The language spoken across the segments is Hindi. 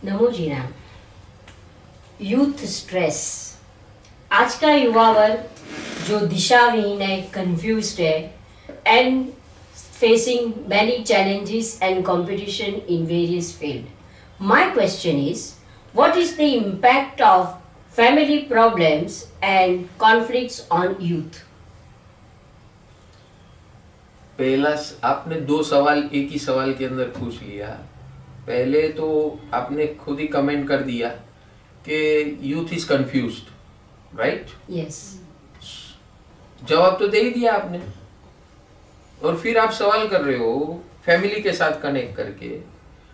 नमो जी राम। यूथ स्ट्रेस, आज का युवा वर्ग जो दिशाविहीन है, कंफ्यूज्ड है and facing many challenges and competition in various fields. My question is, what is the impact of family problems and conflicts on youth? पहला आपने दो सवाल एक ही सवाल के अंदर पूछ लिया। पहले तो आपने खुद ही कमेंट कर दिया कि youth is confused, right? Yes. जवाब तो दे ही दिया आपने, और फिर आप सवाल कर रहे हो फैमिली के साथ कनेक्ट करके।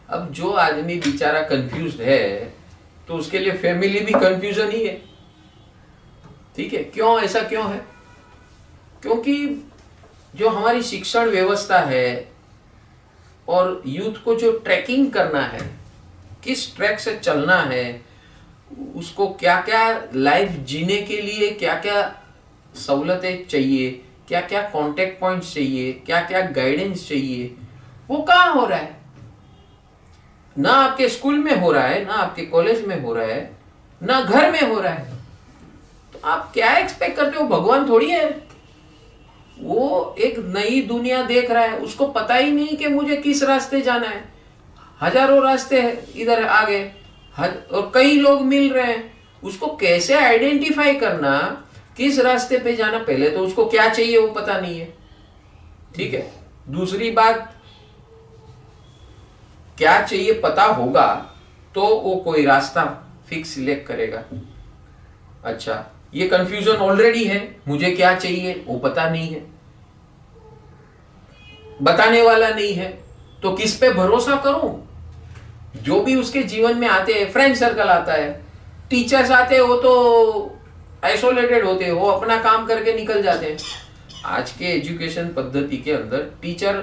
अब जो आदमी बेचारा कंफ्यूज्ड है तो उसके लिए फैमिली भी कंफ्यूजन ही है, ठीक है? क्यों, ऐसा क्यों है? क्योंकि जो हमारी शिक्षण व्यवस्था है और यूथ को जो ट्रैकिंग करना है, किस ट्रैक से चलना है, उसको क्या क्या लाइफ जीने के लिए क्या क्या सहूलतें चाहिए, क्या क्या कांटेक्ट पॉइंट्स चाहिए, क्या क्या गाइडेंस चाहिए, वो कहाँ हो रहा है? ना आपके स्कूल में हो रहा है, ना आपके कॉलेज में हो रहा है, ना घर में हो रहा है। तो आप क्या एक्सपेक्ट करते हो? भगवान थोड़ी है, वो एक नई दुनिया देख रहा है, उसको पता ही नहीं कि मुझे किस रास्ते जाना है। हजारों रास्ते हैं इधर आगे, और कई लोग मिल रहे हैं। उसको कैसे आइडेंटिफाई करना, किस रास्ते पे जाना, पहले तो उसको क्या चाहिए वो पता नहीं है, ठीक है? दूसरी बात, क्या चाहिए पता होगा तो वो कोई रास्ता फिक्स सिलेक्ट करेगा। अच्छा, ये कंफ्यूजन ऑलरेडी है, मुझे क्या चाहिए वो पता नहीं है, बताने वाला नहीं है, तो किस पे भरोसा करूं? जो भी उसके जीवन में आते हैं, फ्रेंड सर्कल आता है, टीचर्स आते हैं, वो तो आइसोलेटेड होते हैं, वो अपना काम करके निकल जाते हैं। आज के एजुकेशन पद्धति के अंदर टीचर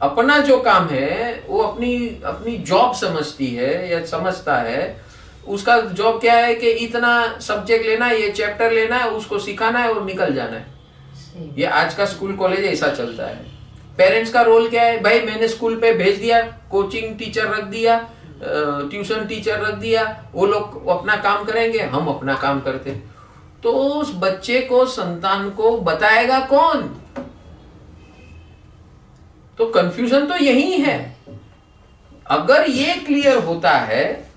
अपना जो काम है वो अपनी जॉब समझती है या समझता है। उसका जॉब क्या है कि इतना सब्जेक्ट लेना है, ये चैप्टर लेना है, उसको सिखाना है और निकल जाना है। ये आज का स्कूल कॉलेज ऐसा चलता है। पेरेंट्स का रोल क्या है? भाई मैंने स्कूल पे भेज दिया, कोचिंग टीचर रख दिया, ट्यूशन टीचर रख दिया, वो लोग अपना काम करेंगे, हम अपना काम करते। तो उस बच्चे को, संतान को बताएगा कौन? तो कंफ्यूजन तो यही है। अगर ये क्लियर होता है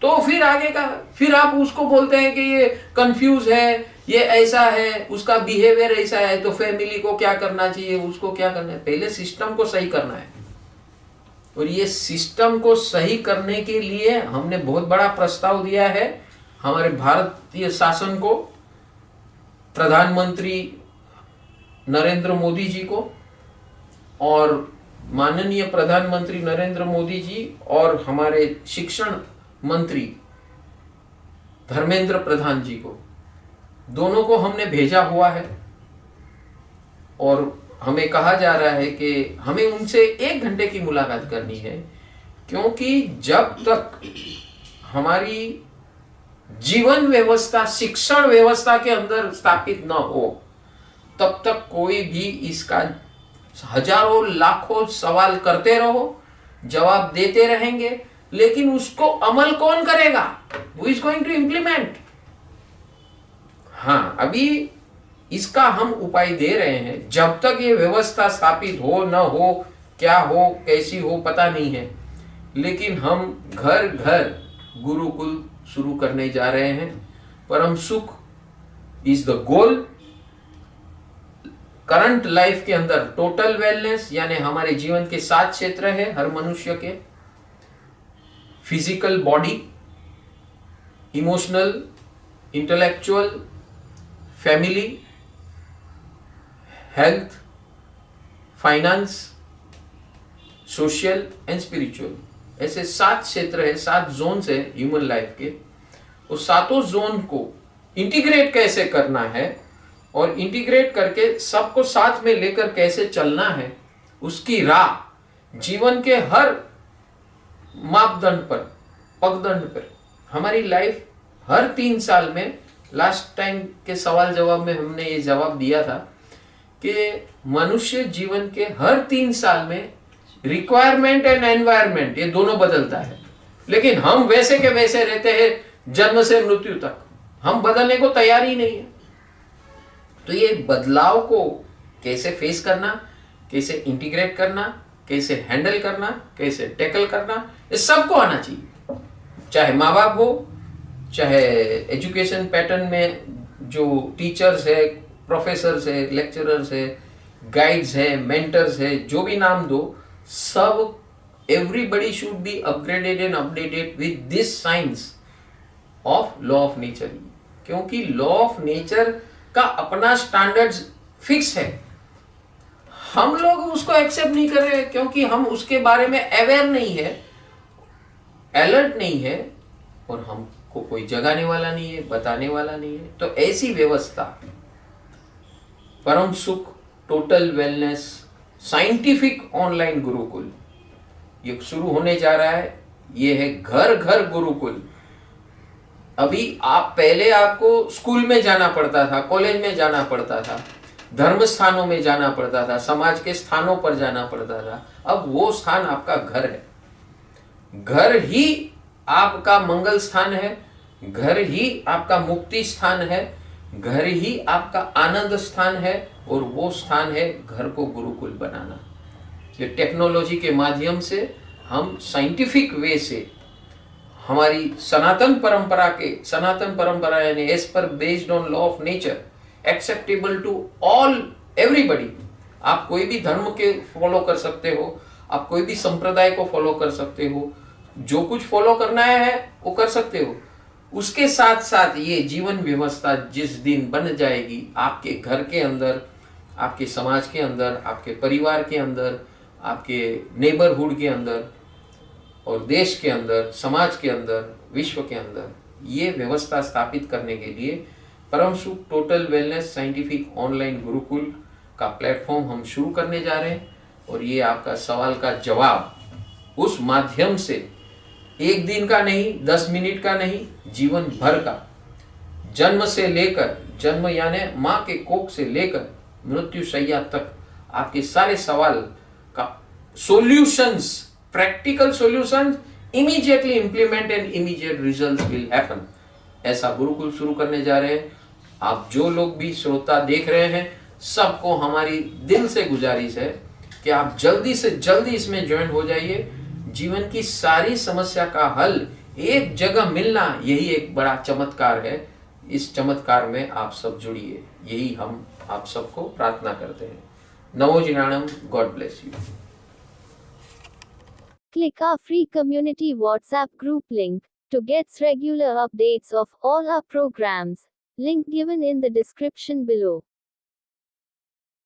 तो फिर आगे का, फिर आप उसको बोलते हैं कि ये कंफ्यूज है, ये ऐसा है, उसका बिहेवियर ऐसा है, तो फैमिली को क्या करना चाहिए, उसको क्या करना है? पहले सिस्टम को सही करना है। और ये सिस्टम को सही करने के लिए हमने बहुत बड़ा प्रस्ताव दिया है हमारे भारतीय शासन को, प्रधानमंत्री नरेंद्र मोदी जी को, और माननीय प्रधानमंत्री नरेंद्र मोदी जी और हमारे शिक्षण मंत्री धर्मेंद्र प्रधान जी को, दोनों को हमने भेजा हुआ है। और हमें कहा जा रहा है कि हमें उनसे 1 घंटे की मुलाकात करनी है, क्योंकि जब तक हमारी जीवन व्यवस्था, शिक्षण व्यवस्था के अंदर स्थापित न हो, तब तक कोई भी इसका हजारों लाखों सवाल करते रहो, जवाब देते रहेंगे, लेकिन उसको अमल कौन करेगा? Who is going to implement? हाँ, अभी इसका हम उपाय दे रहे हैं। जब तक ये व्यवस्था स्थापित हो न हो, क्या हो, कैसी हो, पता नहीं है, लेकिन हम घर घर गुरुकुल शुरू करने जा रहे हैं। परम सुख is the goal. Current life के अंदर टोटल वेलनेस, यानी हमारे जीवन के 7 क्षेत्र है हर मनुष्य के: physical body, emotional, intellectual, family, health, finance, social and spiritual. ऐसे 7 क्षेत्र है, 7 जोन्स है ह्यूमन लाइफ के। उस सातों जोन को इंटीग्रेट कैसे करना है और इंटीग्रेट करके सबको साथ में लेकर कैसे चलना है, उसकी राह जीवन के हर मापदंड पर, पगदंड पर। हमारी लाइफ हर 3 साल में, लास्ट टाइम के सवाल जवाब में हमने ये जवाब दिया था कि मनुष्य जीवन के हर 3 साल में रिक्वायरमेंट एंड एनवायरमेंट, ये दोनों बदलता है। लेकिन हम वैसे के वैसे रहते हैं जन्म से मृत्यु तक, हम बदलने को तैयार ही नहीं है। तो ये बदलाव को कैसे फेस करना, कैसे इंटीग्रेट करना, कैसे हैंडल करना, कैसे टैकल करना, ये सबको आना चाहिए। चाहे माँ बाप हो, चाहे एजुकेशन पैटर्न में जो टीचर्स है, प्रोफेसर्स है, लेक्चरर्स है, गाइड्स है, मेंटर्स है, जो भी नाम दो, सब everybody should be upgraded and updated with this science of law of nature. क्योंकि लॉ ऑफ नेचर का अपना स्टैंडर्ड्स फिक्स है, हम लोग उसको एक्सेप्ट नहीं कर रहे क्योंकि हम उसके बारे में अवेयर नहीं है, अलर्ट नहीं है, और हमको कोई जगाने वाला नहीं है, बताने वाला नहीं है। तो ऐसी व्यवस्था परम सुख total wellness scientific online Gurukul ये शुरू होने जा रहा है। ये है घर घर गुरुकुल। अभी आप पहले आपको स्कूल में जाना पड़ता था, कॉलेज में जाना पड़ता था, धर्म स्थानों में जाना पड़ता था, समाज के स्थानों पर जाना पड़ता था। अब वो स्थान आपका घर है, घर ही आपका मंगल स्थान है, घर ही आपका मुक्ति स्थान है, घर ही आपका आनंद स्थान है, और वो स्थान है घर को गुरुकुल बनाना। ये टेक्नोलॉजी के माध्यम से हम साइंटिफिक वे से हमारी सनातन परंपरा यानी एज पर based on law of nature, acceptable to all everybody. आप कोई भी धर्म के फॉलो कर सकते हो, आप कोई भी संप्रदाय को फॉलो कर सकते हो, जो कुछ फॉलो करना है वो कर सकते हो। उसके साथ साथ ये जीवन व्यवस्था जिस दिन बन जाएगी आपके घर के अंदर, आपके समाज के अंदर, आपके परिवार के अंदर, आपके नेबरहुड के अंदर, और देश के अंदर, समाज के अंदर, विश्व के अंदर, ये व्यवस्था स्थापित करने के लिए परम सुख total wellness scientific online Gurukul का प्लेटफॉर्म हम शुरू करने जा रहे हैं। और ये आपका सवाल का जवाब उस माध्यम से एक दिन का नहीं, 10 मिनट का नहीं, जीवन भर का, जन्म से लेकर, जन्म यानी माँ के कोख से लेकर मृत्यु शैया तक आपके सारे सवाल का solutions, practical solutions, immediately implement and immediate results will happen. ऐसा गुरुकुल शुरू करने जा रहे हैं। आप जो लोग भी श्रोता देख रहे हैं, सबको हमारी दिल से गुजारिश है कि आप जल्दी से जल्दी इसमें ज्वाइन हो जाइए। जीवन की सारी समस्या का हल एक जगह मिलना, यही एक बड़ा चमत्कार है। इस चमत्कार में आप सब जुड़िए, यही हम आप सबको प्रार्थना करते हैं। नमो जिनाणम, God bless you. Click our free community WhatsApp group link to get regular updates of all our programs. Link given in the description below.